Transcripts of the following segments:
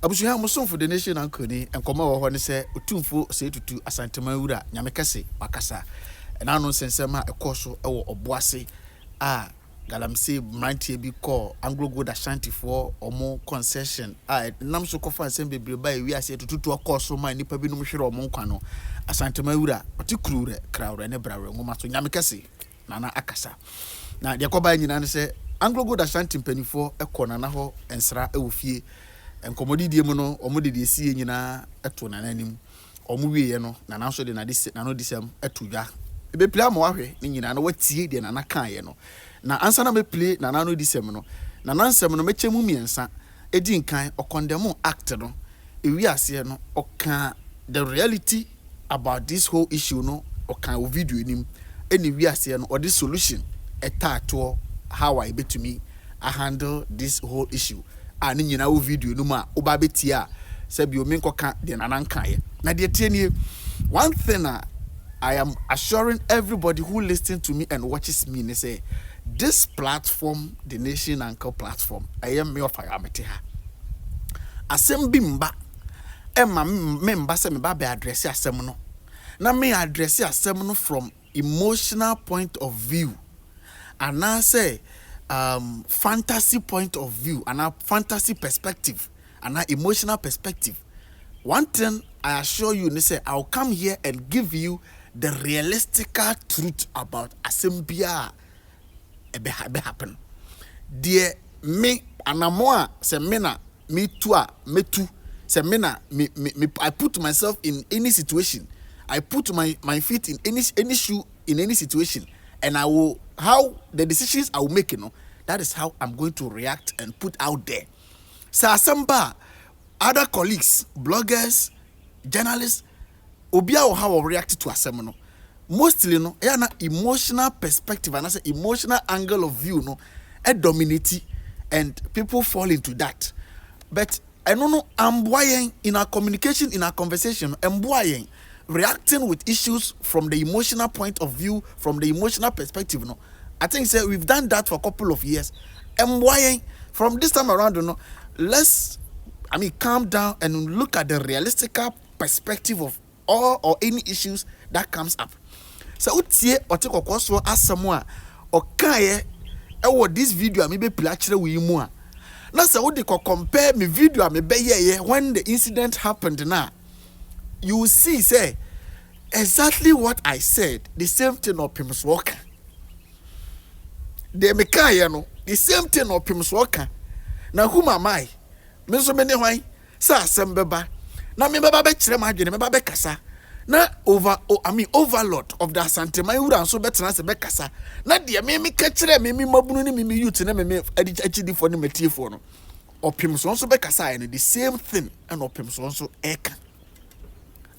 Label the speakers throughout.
Speaker 1: Abusuha musom for the nation ankoni enkoma wo ho ne se OTUMFUO SH00TING asantema wura nyame kase makasa na no sensema ekoso ewo OBUASE a galamse mrantie bi call Anglo Ashanti for omo concession nam so kofa nsem bebre ba wi ase tututu okoso ma nipa bi num hwere omo nkwa no asantema wura otikurure krawre ne brawre ngoma so nyame kase nana akasa na de koba nyina ne se Anglo Ashanti mpanifo ekona na ho ensra ewofie enkomodi die mu no omode de sie nyina eto nananim omuwie no nana so de na no disem etodwa ebe play am wahwe ni nyina no watie de nana kan ye no na ansa na me play nana no disem no nana nsem no mechemu miensa edi nkan okondemu act no ewi ase no oka the reality about this whole issue no oka o video nim eni wi ase no or the solution etato how I betumi I handle this whole issue ani nyina wo video no ma oba betia se bi o me nkoka de nana nkan ye na de tienie one thing I am assuring everybody who listens to me and watches me ne say this platform, the Nation Anchor platform, I am me Ofa Yaw ha asem bi mba emma memba se me ba be address asem no na me address asem no from emotional point of view and I say fantasy point of view and a fantasy perspective and an emotional perspective. One thing I assure you, say I'll come here and give you the realistic truth about asembia ebe happen. Dear me anamoa se mena me tua me tu se mena me I put myself in any situation. I put my feet in any shoe in any situation. And I will, how the decisions I will make, that is how I'm going to react and put out there. So asamba, other colleagues, bloggers, journalists, obia how I react to asem mostly na emotional perspective and I say emotional angle of view dominate and people fall into that. But I don't know, I'm in our communication, in our conversation, I'm reacting with issues from the emotional point of view, from the emotional perspective. I think we've done that for a couple of years. And why from this time around, let's calm down and look at the realistic perspective of all or any issues that comes up. So utie otiko kwaso asamu okaye ewo this video me be play akire wi mu a na se wo de compare me video me be ye when the incident happened now. You will see, say, exactly what I said, the same thing of Pims Walker. The Mekayano, the same thing of Pims Walker. Now, whom am I? Miso many why, Sa Sembeba. Now, me baba chirema, me baba kasa. Na overlord of the Santa Mayura, so better as a bekasa. Na dear me catchere, me mabuni, me youth, and me HD for the material. Or Pims also bekasa, and the same thing, and of Pims also eka.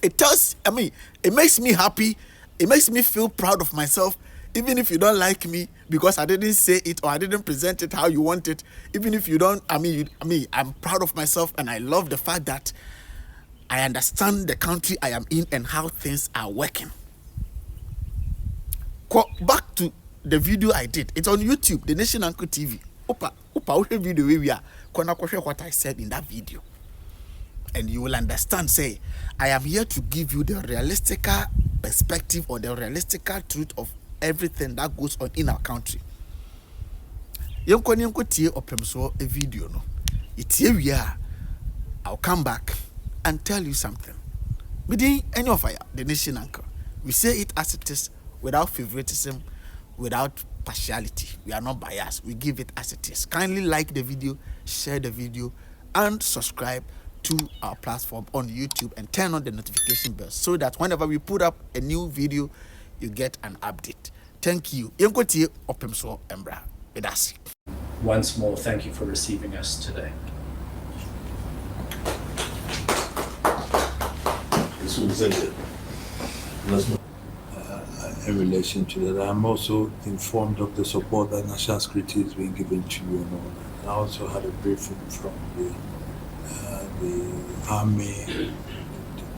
Speaker 1: It tells, it makes me happy. It makes me feel proud of myself. Even if you don't like me because I didn't say it or I didn't present it how you want it. Even if you don't, I'm proud of myself and I love the fact that I understand the country I am in and how things are working. Back to the video I did. It's on YouTube, the Nation Anchor TV. Opa, video we are. What I said in that video. And you will understand, say, I am here to give you the realistic perspective or the realistic truth of everything that goes on in our country. Yonko tie opemso a video no. It's here we are. I'll come back and tell you something. Within any of the Nation Anchor, we say it as it is, without favoritism, without partiality. We are not biased. We give it as it is. Kindly like the video, share the video, and subscribe to our platform on YouTube and turn on the notification bell so that whenever we put up a new video, you get an update. Thank you.
Speaker 2: Once more, thank you for receiving us today.
Speaker 3: In relation to that, I'm also informed of the support that national security is being given to you and all that. I also had a briefing from the Army, the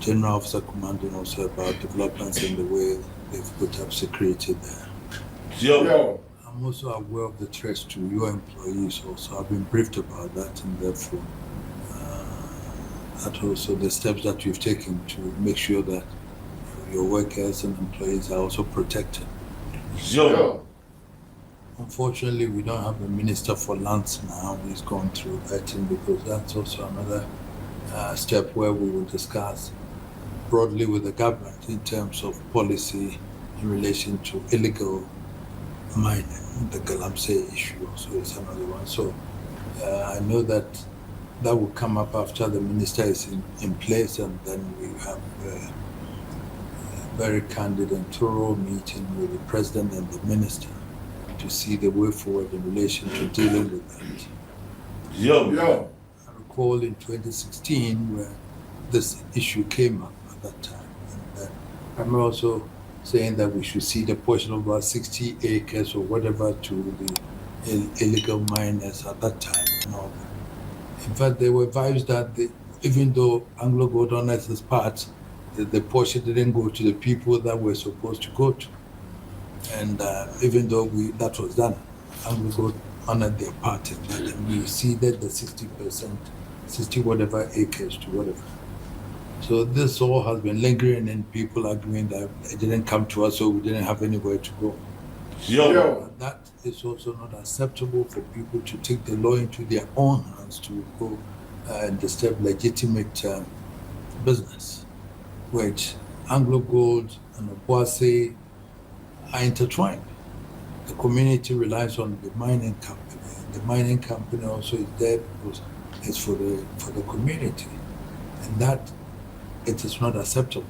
Speaker 3: General Officer Commanding also about developments in the way they've put up security there.
Speaker 4: Yo.
Speaker 3: I'm also aware of the threats to your employees also. I've been briefed about that and therefore that also the steps that you've taken to make sure that your workers and employees are also protected.
Speaker 1: Yo.
Speaker 3: Unfortunately, we don't have a minister for lands now. He's gone through vetting, because that's also another step where we will discuss broadly with the government in terms of policy in relation to illegal mining. The Galamsey issue also is another one. So I know that will come up after the minister is in place, and then we have a very candid and thorough meeting with the president and the minister to see the way forward in relation to dealing with that.
Speaker 1: Yo.
Speaker 3: I recall in 2016 where this issue came up at that time. And I'm also saying that we should see the portion of about 60 acres or whatever to the illegal miners at that time and all that. In fact, there were vibes that even though Anglo Gold Owners is part, the portion didn't go to the people that were supposed to go to. And even though that was done, Anglo Gold honored their part in that, and we ceded the 60%, 60 whatever acres to whatever. So this all has been lingering, and people arguing that it didn't come to us, so we didn't have anywhere to go.
Speaker 1: Yo.
Speaker 3: That is also not acceptable for people to take the law into their own hands to go and disturb legitimate business, which Anglo Gold and OBUASE are intertwined. The community relies on the mining company. The mining company also is there because it's for the community, and that it is not acceptable.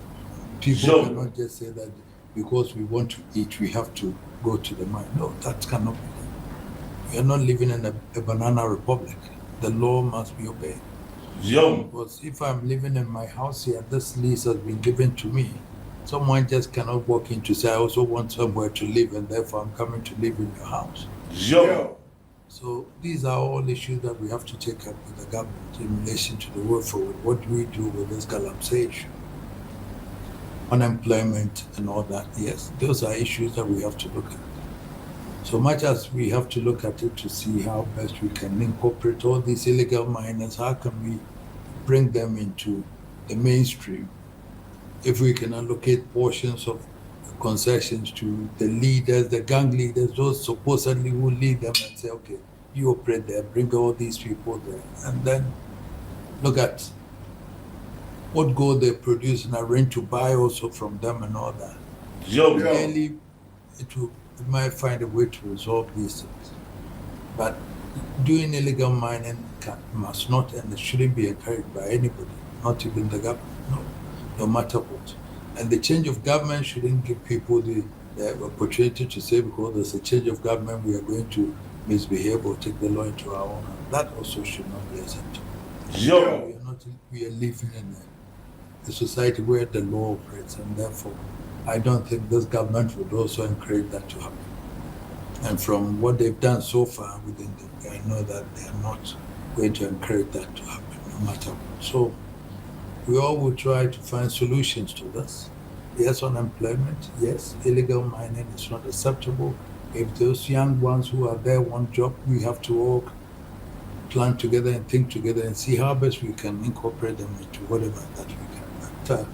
Speaker 3: People cannot just say that because we want to eat, we have to go to the mine. No, that cannot be done. We are not living in a banana republic. The law must be obeyed. Because if I'm living in my house here, this lease has been given to me. Someone just cannot walk in to say, I also want somewhere to live, and therefore I'm coming to live in your house. So these are all issues that we have to take up with the government in relation to the way forward. What do we do with this Galamsey issue? Unemployment and all that, yes, those are issues that we have to look at. So much as we have to look at it to see how best we can incorporate all these illegal miners, how can we bring them into the mainstream? If we can allocate portions of concessions to the leaders, the gang leaders, those supposedly who lead them, and say, okay, you operate there, bring all these people there, and then look at what gold they produce and arrange to buy also from them and all that. Clearly, it might find a way to resolve these things. But doing illegal mining must not, and it shouldn't be encouraged by anybody, not even the government, no matter what. And the change of government shouldn't give people the opportunity to say, because there's a change of government, we are going to misbehave or take the law into our own hands. That also should not be acceptable. We are living in a society where the law operates, and therefore I don't think this government would also encourage that to happen. And from what they've done so far within I know that they are not going to encourage that to happen, no matter what. So we all will try to find solutions to this. Yes, unemployment. Yes, illegal mining is not acceptable. If those young ones who are there want job, we have to all plan together and think together and see how best we can incorporate them into whatever that we can.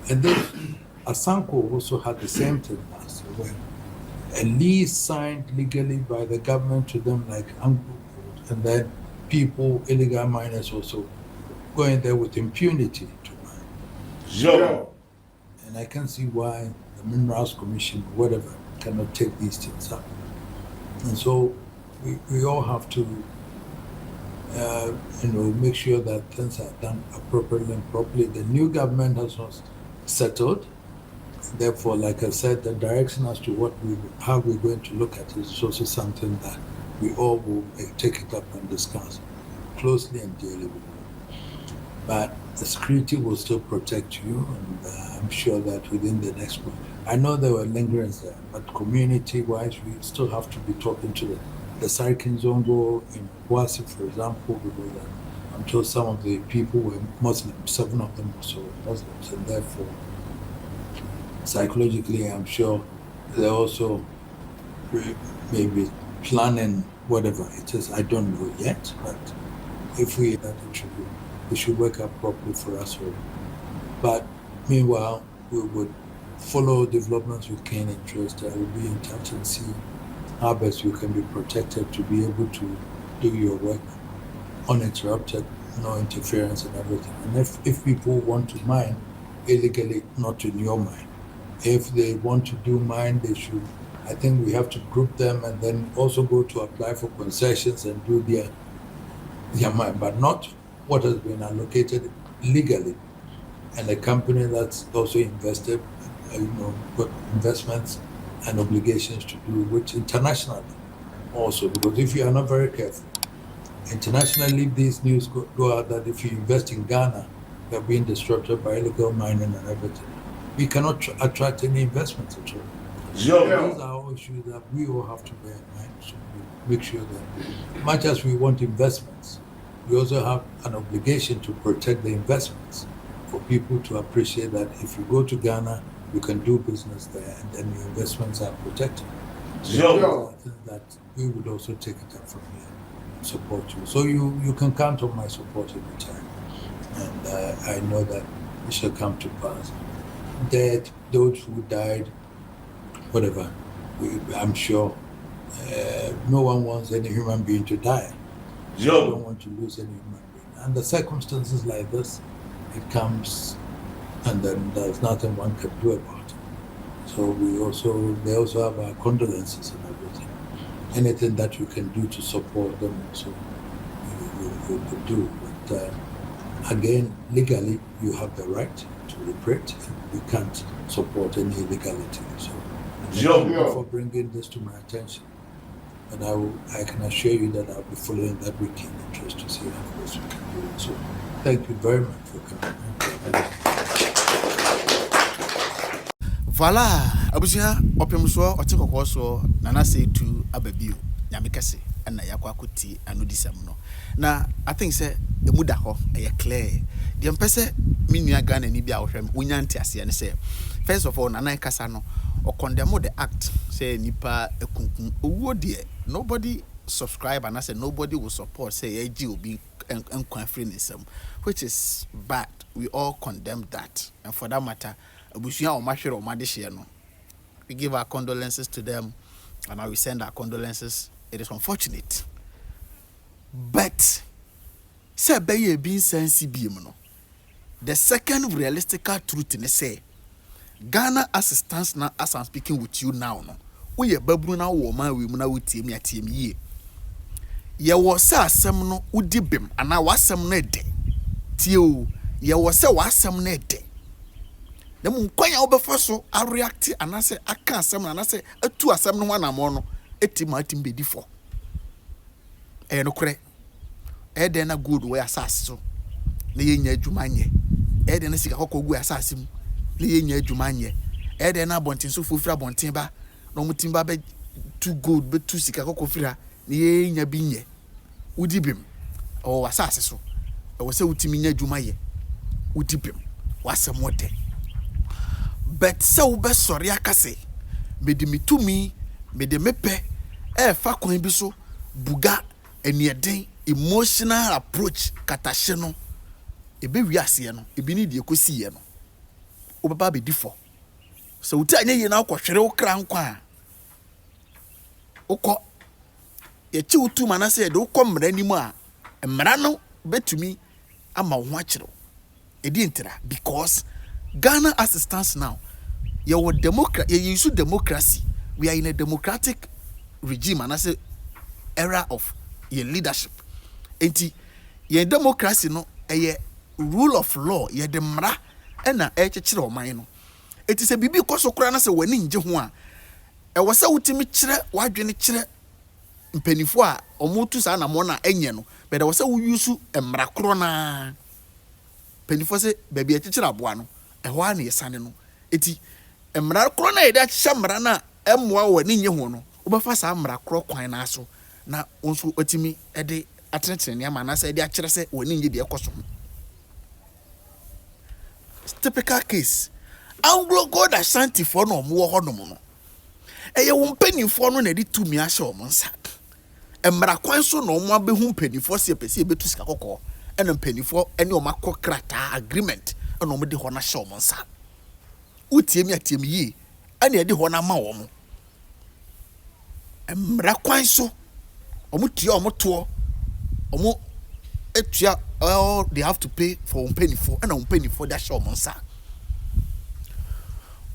Speaker 3: And then Asanko also had the same thing last year, where a lease signed legally by the government to them like Anglo Gold, and then people, illegal miners also going there with impunity to mine. And I can see why the Minerals Commission or whatever cannot take these things up. And so we all have to make sure that things are done appropriately and properly. The new government has not settled. Therefore, like I said, the direction as to how we're going to look at it is also something that we all will take it up and discuss closely and dearly with. But the security will still protect you, and I'm sure that within the next month. I know there were lingerings there, but community-wise, we still have to be talking to the SH00TING Zongo in OBUASE, for example, because I'm told some of the people were Muslims, 7 of them also were Muslims, and therefore, psychologically, I'm sure they're also maybe planning whatever it is. I don't know yet, but if we that it should be it should work out properly for us all. But meanwhile, we would follow developments with keen interest. I will be in touch and see how best you can be protected to be able to do your work uninterrupted, no interference and everything. And if people want to mine illegally, not in your mine. If they want to do mine, they should, I think we have to group them and then also go to apply for concessions and do their mine, but not what has been allocated legally. And a company that's also invested, got investments and obligations to do, which internationally also, because if you are not very careful, internationally these news go out that if you invest in Ghana, you're being disrupted by illegal mining and everything. We cannot attract any investments at all. These are all issues that we all have to bear in mind. So we make sure that much as we want investments, we also have an obligation to protect the investments, for people to appreciate that if you go to Ghana, you can do business there and then your investments are protected. So I think that we would also take it up from here and support you. So you can count on my support every time. And I know that it shall come to pass. Dead, those who died, whatever, I'm sure no one wants any human being to die. We don't want to lose any human being. And the circumstances like this, it comes and then there's nothing one can do about it. So they also have our condolences and everything. Anything that you can do to support them, so you could do. But again, legally, you have the right to reparate. You can't support any illegality. So thank you for bringing this to my attention. And I can assure you that I'll be following that with keen interest to see how best we can do it. So thank you very much for coming.
Speaker 1: Voila, abusia opemso otekokwoso nana say to ababio nyamekase na yakwa kuti anodisam no. Na I think say emuda ho e clear. The mpese minua Ghana ni bia wohwem unyante ase ne say first of all nana kasa no or condemn the act say nipa ekunkun owo de nobody subscribe and I say nobody will support say AGOB and free nisem, which is bad. We all condemn that, and for that matter abusia o mahwere o madehye no, we give our condolences to them and we send our condolences. It is unfortunate, but say be being sensible no. The second realistic truth in say Ghana as it stands now, as I'm speaking with you now, no, we a babu na woman we muna with me at ye. Ye was some no udibim, and I was some nede. Tio, ye was some nede. The moon quite over so I react and I say, I can't some and I say, a two as some one amono, a timatim be before. Eh, no cre. Eh, then a good way assassin. Lay in your jumanye. Eh, then a sick hoko go assassin. Lay in your jumanye. Eh, then a bontin so full bontimba. No mutimba be too good, but too sick a hoko fira. Lay in your binye. Udibim. Oh, assassin. I was say utiminya jumaye. Udibim. Was some more day. But so be sorry akase. Mede mitumi, mede mepe. Fa kwan bi so buga enieden emotional approach katashe no. Ebe wiase no, ebi ni de ekosi ye no. Obaba be difo. So uti anye ye na akohwere wo kra nkwa. Ukọ ye chi utu manase ye de ukọ mra nimu a mra no betumi ama wo akire. Edi ntira because Ghana as it stands now, you use democracy. We are in a democratic regime and I say era of your leadership. Enti your democracy no a rule of law, ye demra ena chire o man no. It is a bibi koso kura na se wani nje ho a. E wo se wutimi chire wadwene chire mpanifo a omotu sa na mo na enye no. But wo se wo use emra kro na mpanifo se baby e chire aboa no. Ehwa na yesane no eti emra kro na yeda chamra na emwa wani nye ho no obafa sa mra kro kwan na so na onso otimi ede atenetene ama na sa ede akire se wani nye de ekoso typical case Anglo God Ashanti for no mo ho no no eye wo mpanifo no na de tumi ahye o monsa emra kwan so no mo abehu mpanifo se pese betu sika kokko ɛna mpanifo ɛne ɔmo akɔ krataa agreement ɛna ɔmo de hɔ na hyɛ ɔmo nsa wotie mi atie mi yie ɛna ɛde hɔ na ma ɔmo mmara kwan so ɔmo tua ɔmo toɔ ɔmo etua all they have to pay for mpanifo ɛna mpanifo de ahyɛ ɔmo nsa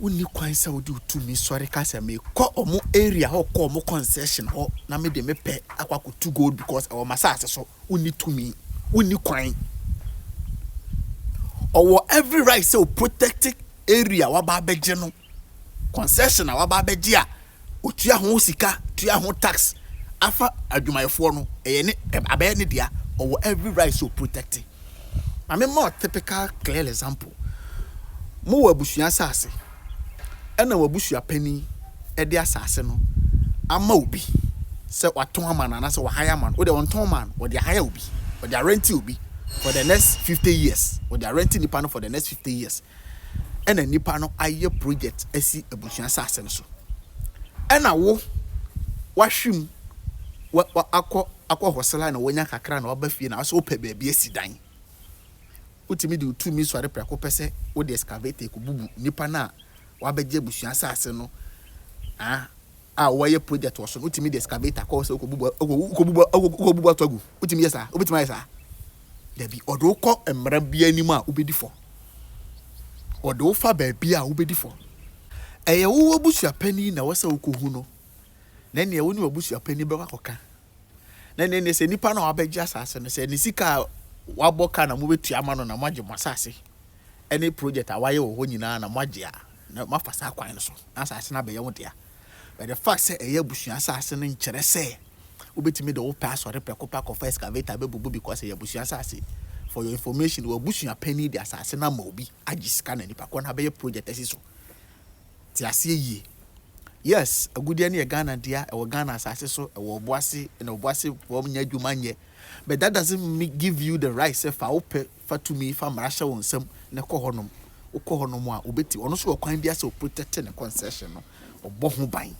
Speaker 1: wonni kwan sɛ wode wotumi sɔre ka sɛ mekɔ ɔmo area hɔ kɔ ɔmo concession hɔ na mede mepɛ akɔ akɔtu gold because ɛwɔ masase so wonni tumi wonni kwan ɔwɔ every right sɛ o protect area waba abɛgye no concession a waba abɛgye a otua ho sika tua ho tax afa adwumayɛfoɔ no ɛyɛ ne abɛyɛ ne dia ɔwɔ every right sɛ o protect I mean more typical clear example mo wɔ abusua asase ɛna wabusua pani ɛde asase no ama obi sɛ waton ama na sɛ wahaya man wo de wonton man wo de haya obi wo de rent obi for the next 50 years wo de rent nipa no for the next 50 years ɛna nipa no aye project asi abusua asase no so ɛna wo wahwim akɔ hosela na wonya kakra na waba fie na so pɛ baabi asi dan utimi de utumi so ade prako pese wo de excavator ko bubu nipa na wabɛgye abusua asase no wɔyɛ project wɔ so utimi de excavator kɔ so ko bubu atogu utimi yesa obetimi yesa da bi odo kɔ mmara bia anim a obedi fo odo fa baabi a obedi fo ɛyɛ wo abusua pani na wɔsɛ wokohu no na ne woni abusua pani bɛkɔ akɔka na ne sɛ nipa na wabɛgye asase no sɛ ne sika wabɔ ka na mobetua ama no na moagye mo asase any project a wayɛ wɔ hɔ nyinaa na moagye a na mafasa kwan no so asase na bɛyɛ wo dia but the fact say ɛyɛ abusua asase no nkyerɛ sɛ wobɛtumi de wo pass or preko pack of excavator bɛbubu because ɛyɛ abusua asase for your information wo abusua pani de asase na ma obi agye sika na nipa kɔ na bɛyɛ project asi so ti ase yie yes agudie ne Ghana dia ɛwɔ Ghana asase so ɛwɔ Obuase na Obuase wɔm nya adwuma nyɛ but that doesn't give you the right say fa ope fa to me fa marasha won sam na kɔ honom a obeti ono so kwan bia say protect the concession no obɔ ho ban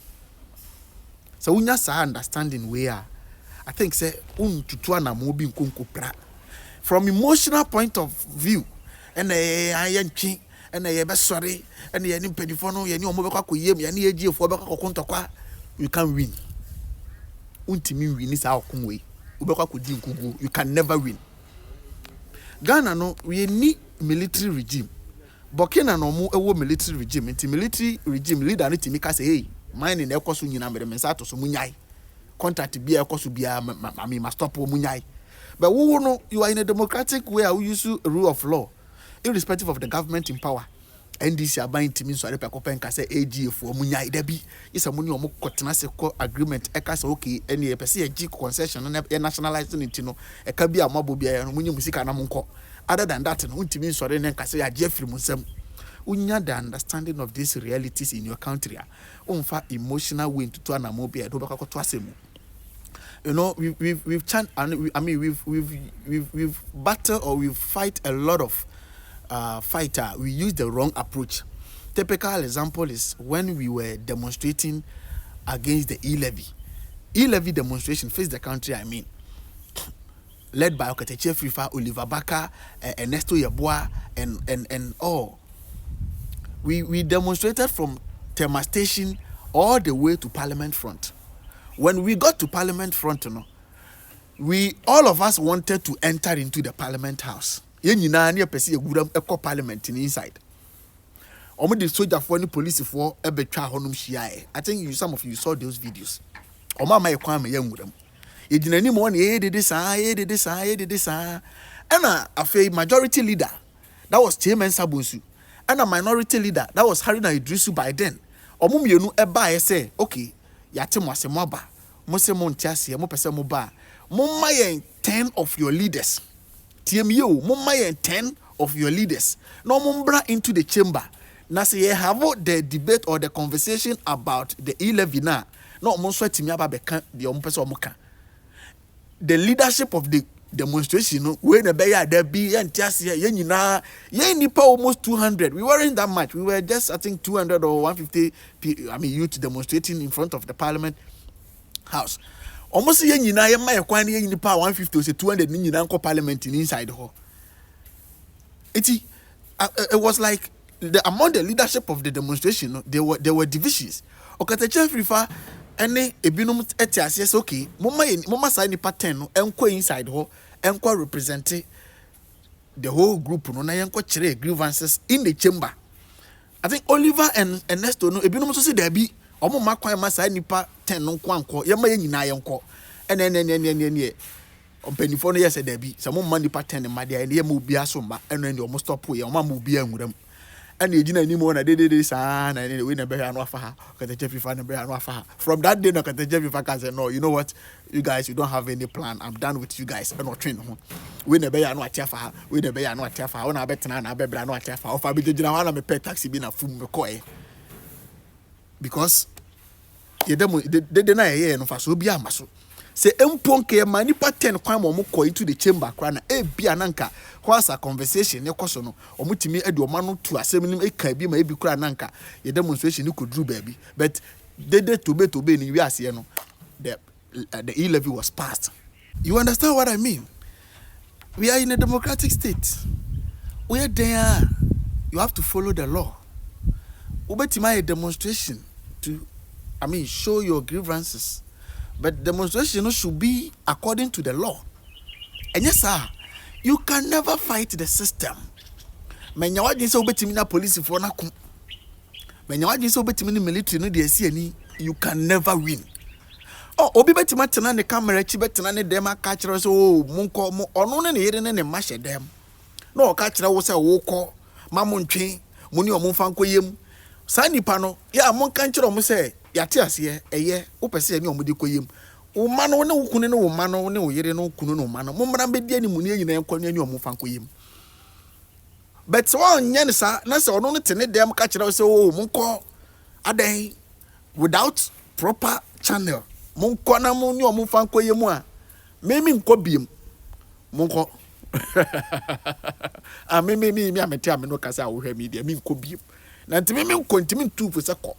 Speaker 1: so unya sa understanding we are I think say tutu anamo bi nkonko pra from emotional point of view and ayantwi and ye be sorry and ye ni pedifo no ye ni omo be kwa koyem ye ni egiefo be kwa kontokwa you can win untimi win sa okunwe you can never win. Ghana no we need military regime. Burkina no mu ewo military regime. Inti military regime leader no timi ka say hey, mine na ekoso nyina mere mensa to so munyai. Contract bia ekoso bia me must stop wo munyai. But wo no you are in a democratic way we use rule of law irrespective of the government in power. NDC aban timi so arepa kopen ka say AGF wo munyai da bi isa muni omo kotena se ko agreement e ka say okay ene e pese ag concession no e nationalizing it no e ka bi amabo bia no munyi musika na monko other than that no untimi so re ne ka say age afiri musam unya the understanding of these realities in your country umfa emotional way to anamo bia do baka to asemu. You know we've battle or we've fight a lot of fighter. We use the wrong approach. Typical example is when we were demonstrating against the e-levy demonstration face the country led by Okateche Frifa, Oliver Baka, Ernesto Yeboah and all. We demonstrated from Tema Station all the way to Parliament Front. When we got to Parliament Front, all of us wanted to enter into the Parliament House. Yenina near pesi egura eko parliament in inside. Omo the soldier for any police for ebetwa honum hia. I think some of you saw those videos. Omo ma ekwan me yanwuram. Yegina ni mo na ye dede saa. And a majority leader that was Chairman Sabonsu. And a minority leader that was Haruna Idrisu by then. Omo mienu eba ye say, okay, yate mo asemo aba. Mo se mo ntiase, mo pese mo ba. Mo ma yen 10 of your leaders. TMU, mumma 10 of your leaders. No mumbra into the chamber. Na say you have the debate or the conversation about the e-levy na. No monswe timi aba beka the ompese omuka. The leadership of the demonstration we na be ya there be entiase ye nyina ye nipa almost 200. We weren't that much. We were just I think 200 or 150 youth demonstrating in front of the Parliament House. almost a year na my kwani yen nipa 150 or 200 ni nyina nko parliament inside ho. It was like among the leadership of the demonstration, there were divisions. Okatacha frifa ene ebinum etiase say okay, mama say nipa 10 no enko inside ho, enko represent the whole group no na enko kire grievances in the chamber. I think Oliver and Ernesto no ebinum so say there be omo makwan ma say nipa 10 no nko ye ma ye nyina ye nko ene ompanifo no yes there be some man nipa 10 ma dia ye ma obi asomba eno ene omo stop ye omo ma obi anwuram ene ejina ni mo na de sa na ene we na be anu afa ha Okatacha fifa na be anu afa ha. From that day Okatacha fifa can say no, you know what, you guys, you don't have any plan, I'm done with you guys. Eno train ho we na be anu atiafa ha, we na be anu atiafa ha, ona betena na be bra anu atiafa ofa be jina ha na me pay taxi bi na fum me ko because ye dem de na ye no fa so bi amaso se emponke ma nipa 10 kwan mo ko into the chamber kra na bia nanka whilst a conversation ne koso no omutimi ade o ma no to asem nim e ka bi ma e bi kra nanka ye demonstration ko dru baabi but to be ni wi ase no the E-levy was passed. You understand what I mean? We are in a democratic state. We are there. You have to follow the law. Ubetima a demonstration to show your grievances. But demonstration should be according to the law. And yes, sir, you can never fight the system. When you are in police for na when you are in military no dey see any, you can never win. Oh, obi betima tena ne camera chi betena ne dem aka kire so monko mo ono ne yere ne mahye dem. Na o ka kire wo se wo kọ mamontwe muni o monfa nkoyem. Sa nipa no ya monka kire o mo se yate ase eye wo pese ani o mo di koyem. Wo ma no ne wo kunu ne wo ma no ne wo yere no kunu no ma no. Mo mra be di ani muni nyina enko ani o monfa nkoyem. But so onye ne sa na se ono ne tene dem ka kire wo se o monko adan without proper channel. Monko na mo ni o mo fan koyemu a me nko biem monko a me amete ame no kasa wo hwa media me nko biem na ntimi me nko ntimi ntu fu se ko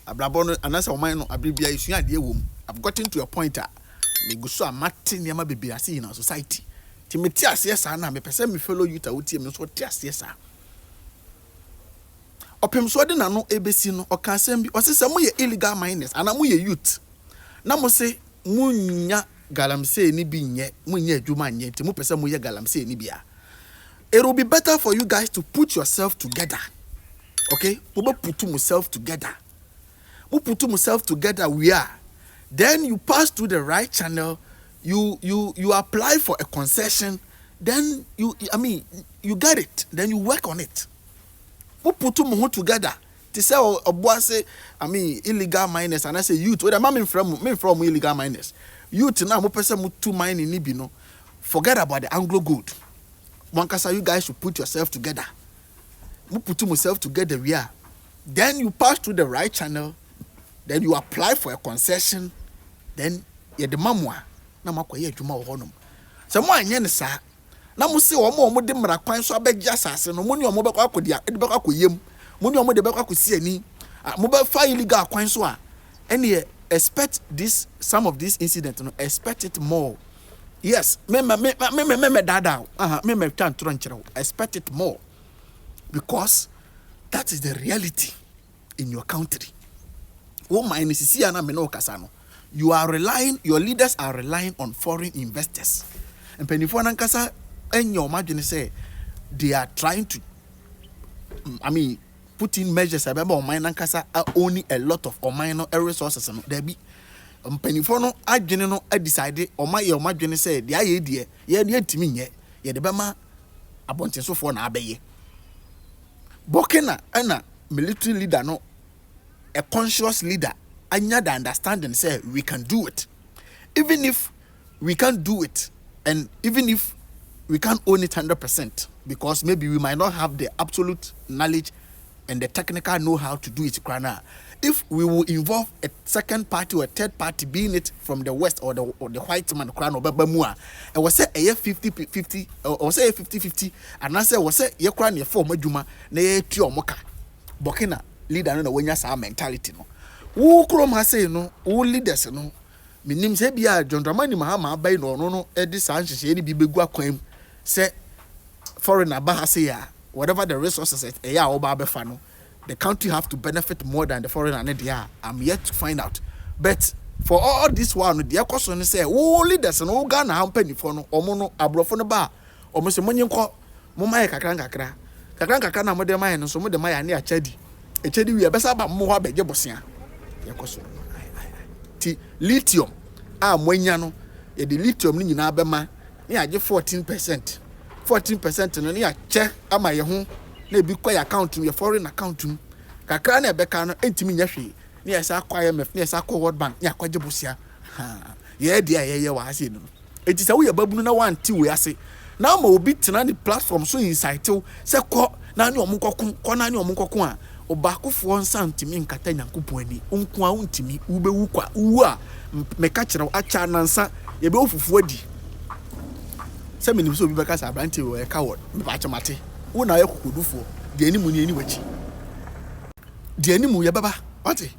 Speaker 1: abrabo no anasa o man no abribia isu ade wom. I've gotten to a point a me guso amate niam bebi ase in our society ti me ti ase sa na me pese me fellow youth a wotie me so ti ase sa opem so de na no ebesi no oka asem bi osese mo ye illegal miners ana mo ye youth na mo se munya galamsey ni bi nye munya adwuma nye nti mo pese mo ye galamsey ni bia. It will be better for you guys to put yourself together. Okay, mo put yourself together. Mo put yourself together we are. Then you pass through the right channel, you apply for a concession, then you get it, then you work on it. We put them together to say OBUASE illegal miners and I say youth. Whether me from illegal miners, youth now mo person mo two mine in Ibino. Forget about the Anglo Gold. Wankasa, you guys should put yourself together. We put yourself together we are. Then you pass through the right channel, then you apply for a concession, then you the mamwa na makwaye adwuma wo honom. So mo anye ne sa na mo se omo de mra kwan so abegya asase no mo ni omo bekwa akodia e de bekwa akoyem mo ni omo de bekwa akosi ani mo be fa illegal kwan so a any expect this some of these incidents no expect it more. Yes, me dada me try to run chiro expect it more because that is the reality in your country. Wo mine sisi ana me no kasa no, your leaders are relying on foreign investors. And penifo na nkasa enyo imagine say they are trying to put in measures about mine na nkasa are owning a lot of minor resources no there be penifo no adwene no decide o madwene say they aye de ye ntimi nye ye de bema abontensofo na abeye Burkina na military leader no a conscious leader anya the understanding say we can do it. Even if we can't do it and even if we can't own it 100% because maybe we might not have the absolute knowledge and the technical know-how to do it. If we will involve a second party or a third party, being it from the west or the white man, and was say a 50-50 or say 50-50, and I say was say ye crown ye form majuma ne tio moka Burkina leader no when you mentality no. Who chrome has say no, who leaders no, Minim say bia John Dramani Mahama bay no edi sanche ni bi begu akwam say foreigner ba say ya whatever the resources ya oba befa no the country have to benefit more than the foreigner ne dia. I'm yet to find out. But for all this one the question say only there's no Ghana hampani for no omo no abrofo no ba omo se monye nko mo maye kakra na mo de maye no so mo de maye ne achadi we besa ba mo ho beje bosia ye question ti lithium moanya no ye the lithium ni nyina bema ne age 14% no ne ya che ama ye ho na ebi kwa account your foreign account kakra na ebeka no entimi nya hwe ne ya sa kwa IMF ne ya sa kwa World Bank ne akwaje bosia ye dia ye wa ase no enti sa wo ye babunu na wanti we ase na ma obi tena ni platform so insight se ko na ne omukokun ko na ne omukokun a obakofo nsa ntimi nkata nyankopon ani onko a untimi ubewu kwa uwu a meka kire acha nansa ye be ofufu adi se menim so obi beka sa branti we ka word me ba chamate wo na ye kokodufo de ani mu ni ani wachi de ani mu ye baba what ye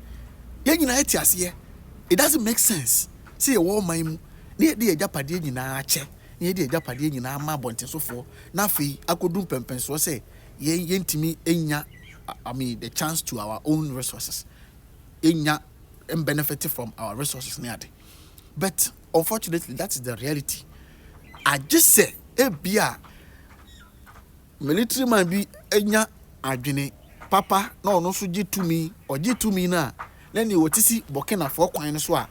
Speaker 1: nyina ye ti ase it doesn't make sense see ye wo man mu ne de ye japade nyina ache ne de ye japade nyina ma bontensofo na afei akodum pempenso se ye ntimi enya the chance to our own resources enya and benefit from our resources near. But unfortunately that is the reality. I just say bia military man be enya adwene papa no so gi to me na ni wotisi Burkina for kwan no so a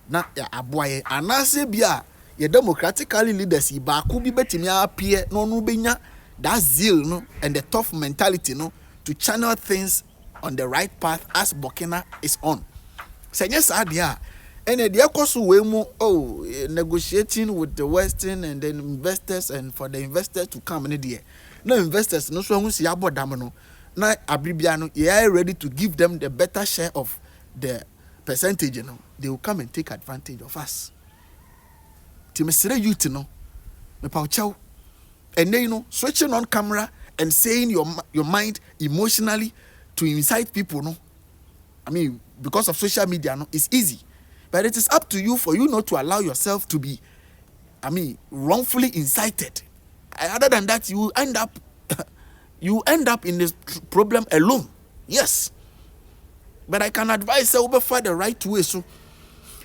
Speaker 1: na aboaye anase bia ye democratically leaders ba ku bi betimi appear no benya that zeal no and the tough mentality no to channel things on the right path as Burkina is on. Senyes adia and the ekoso we mu negotiating with the Western and then investors and for the investors to come in there. No investors no so hu si abodam no na abribia no you are ready to give them the better share of the percentage, you know. They will come and take advantage of us. Timesere youth no me pa chow and then, you know, switching on camera and saying your mind emotionally to incite people, no. I mean, because of social media, no, it's easy. But it is up to you for you not to allow yourself to be, wrongfully incited. Other than that, you end up in this problem alone. Yes. But I can advise say over the right way, so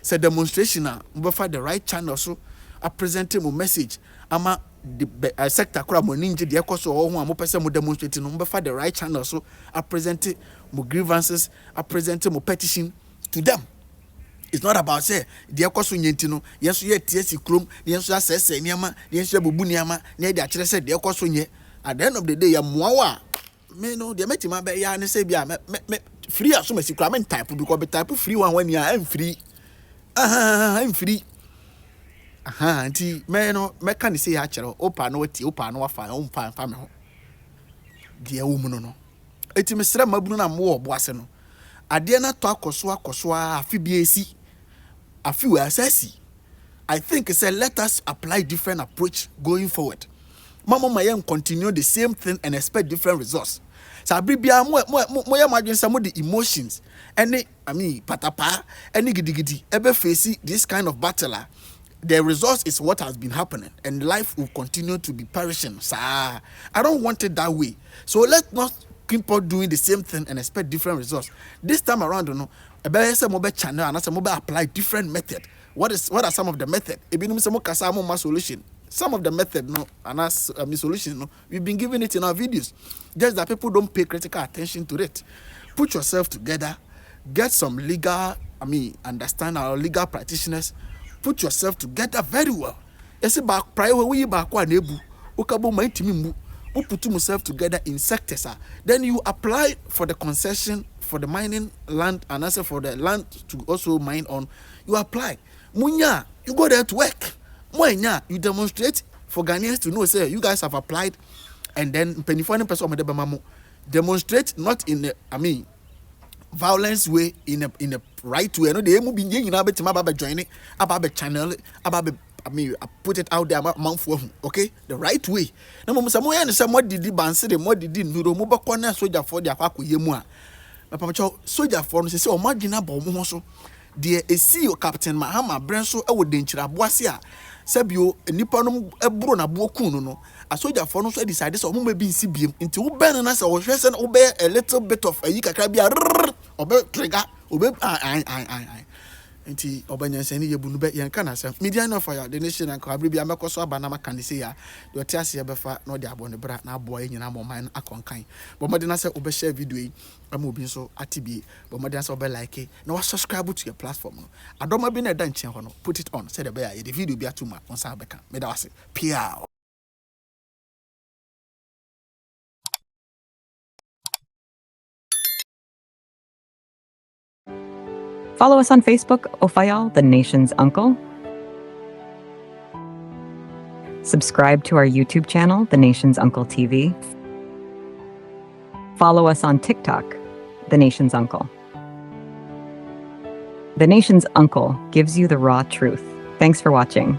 Speaker 1: say demonstration over the right channel, so I present him a message. Ama the sector kura mo ninja de ekoso ho ho mo pese mo demonstrate no mo the right channel, so I present mo grievances, I present mo petition to them. It's not about say de ekoso nyenti no yeso ye tiesi krom yeso asese niama yeso abubu niama na de akere say de ekoso nye. At the end of the day ya moawa me no de metima be ya ne say bia me free aso masi kura me type because be type free one when you are free. I'm free. Auntie, me can say actually, opa no wati, opa no wafa, umpa me ho. Dear woman no. Eti mesra mabunu na mo oboase no. Ade na to akoso afi biesi. Afi we asesi. I think say let us apply different approach going forward. Mama mayem continue the same thing and expect different results. So bibia mo imagine some of the emotions. Any patapa, any gidi ebe face this kind of battle. The result is what has been happening, and life will continue to be perishing. Sir, I don't want it that way. So let's not keep on doing the same thing and expect different results. This time around, you know, a better mobile channel and mobile apply different method. What are some of the method? Solution. Some of the method, no, and as solution, no, we've been giving it in our videos. Just that people don't pay critical attention to it. Put yourself together, get some legal, understand our legal practitioners. Put yourself together very well. Ese back prior we back one nebu. Ukabo maintimi put yourself together in sectors. Then you apply for the concession for the mining land and also for the land to also mine on. You apply. Munya, you go there to work. Munya, you demonstrate for Ghanaians to know say you guys have applied, and then penifone person demonstrate not in the violence way, in a right way. No, they move in join it, about channel, put it out there okay, the right way. No, Samoa and some what did the banse the more did no mobile corner soldier for their quack yemua. Papa soldier for say, oh, margin about so de esi o Captain Mahama Brenso e wo denchira boase a sabio nipa no ebro na bo kun no asojafo no so decide so mo bi nsi biem nti wo ben na se wo hwe se wo be a little bit of ayi kakra bi a obe trigger obe nti obanyanse ni yebunu be yen kana se media no fire the nation and kabri bi amekoso abana maka ne se ya de otiase ye befa na ode abo ne bra na abo ye nyina mo man akonkan bo mode na se obe share video yi ama obi so atibie bo mode na se obe like na wa subscribe to your platform no adoma bi na da nchen ho no put it on say the be ya the video bi atuma on sa beka me da wase pia.
Speaker 4: Follow us on Facebook, Ofa Yaw, the nation's uncle. Subscribe to our YouTube channel, The Nation's Uncle TV. Follow us on TikTok, The Nation's Uncle. The Nation's Uncle gives you the raw truth. Thanks for watching.